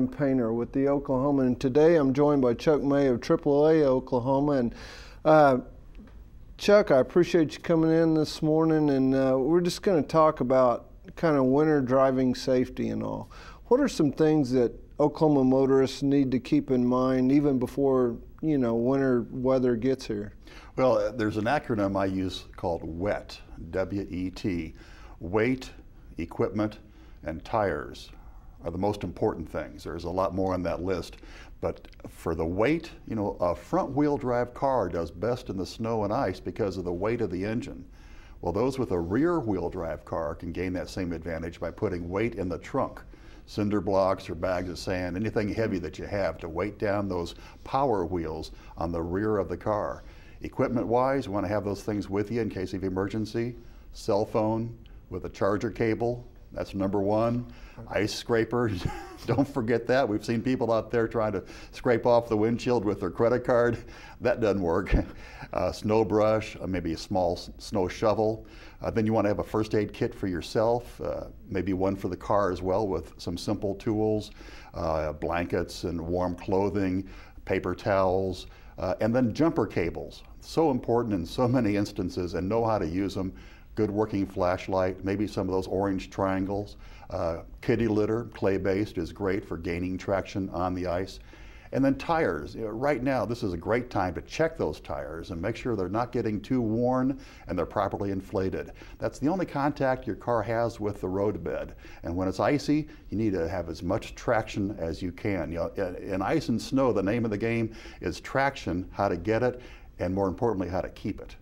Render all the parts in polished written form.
Brian Painter with the Oklahoma, and today I'm joined by Chuck May of AAA Oklahoma. And Chuck, I appreciate you coming in this morning, and we're just going to talk about kind of winter driving safety and all. What are some things that Oklahoma motorists need to keep in mind even before, you know, winter weather gets here? Well, there's an acronym I use called WET, W-E-T. Weight, equipment, and tires are the most important things. There's a lot more on that list. But for the weight, you know, a front-wheel drive car does best in the snow and ice because of the weight of the engine. Well, those with a rear-wheel drive car can gain that same advantage by putting weight in the trunk. Cinder blocks or bags of sand, anything heavy that you have to weight down those power wheels on the rear of the car. Equipment-wise, you want to have those things with you in case of emergency. Cell phone with a charger cable, that's number one. Ice scraper, don't forget that. We've seen people out there trying to scrape off the windshield with their credit card. That doesn't work. Snow brush, maybe a small snow shovel. Then you want to have a first aid kit for yourself, maybe one for the car as well with some simple tools, blankets and warm clothing, paper towels, and then jumper cables. So important in so many instances, and know how to use them. Good working flashlight, maybe some of those orange triangles. Kitty litter, clay-based, is great for gaining traction on the ice. And then tires. You know, right now, this is a great time to check those tires and make sure they're not getting too worn and they're properly inflated. That's the only contact your car has with the roadbed. And when it's icy, you need to have as much traction as you can. You know, in ice and snow, the name of the game is traction, how to get it, and more importantly, how to keep it.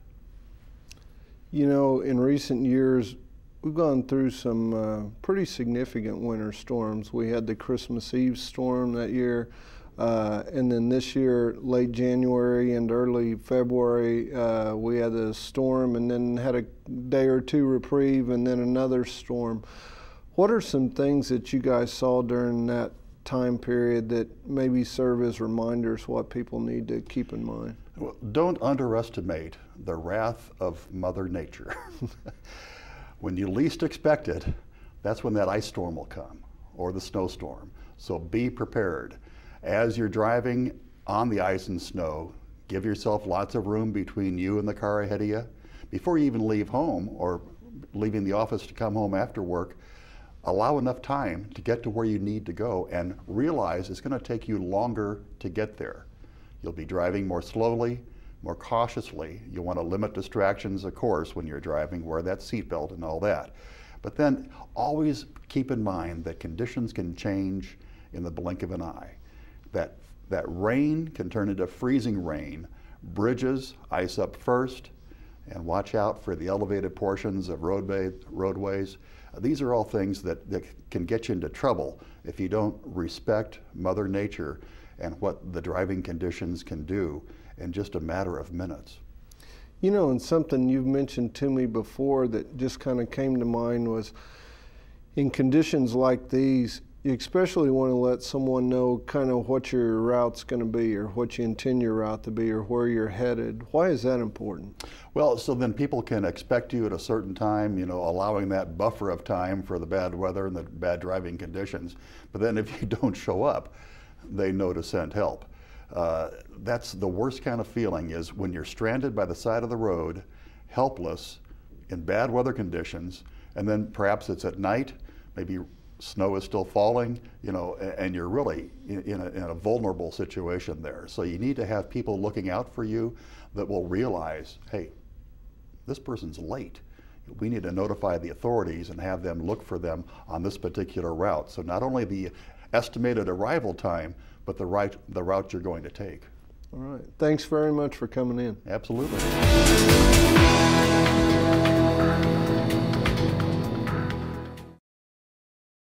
You know, in recent years, we've gone through some pretty significant winter storms. We had the Christmas Eve storm that year, and then this year, late January and early February, we had a storm and then had a day or two reprieve and then another storm. What are some things that you guys saw during that time period that maybe serve as reminders what people need to keep in mind? Well, don't underestimate the wrath of Mother Nature. When you least expect it, that's when that ice storm will come, or the snowstorm. So be prepared. As you're driving on the ice and snow, give yourself lots of room between you and the car ahead of you. Before you even leave home or leaving the office to come home after work, allow enough time to get to where you need to go and realize it's going to take you longer to get there. You'll be driving more slowly, more cautiously. You want to limit distractions, of course, when you're driving, wear that seatbelt and all that. But then always keep in mind that conditions can change in the blink of an eye. That rain can turn into freezing rain. Bridges, ice up first, and watch out for the elevated portions of roadways. These are all things that can get you into trouble if you don't respect Mother Nature and what the driving conditions can do in just a matter of minutes. You know, and something you've mentioned to me before that just kind of came to mind was, in conditions like these, you especially want to let someone know kind of what your route's going to be or what you intend your route to be or where you're headed. Why is that important? Well, so then people can expect you at a certain time, you know, allowing that buffer of time for the bad weather and the bad driving conditions. But then if you don't show up, they know to send help. That's the worst kind of feeling, is when you're stranded by the side of the road, helpless, in bad weather conditions, and then perhaps it's at night, maybe snow is still falling, you know, and you're really in a vulnerable situation there. So you need to have people looking out for you that will realize, hey, this person's late. We need to notify the authorities and have them look for them on this particular route. So not only the estimated arrival time, but the route you're going to take. All right. Thanks very much for coming in. Absolutely.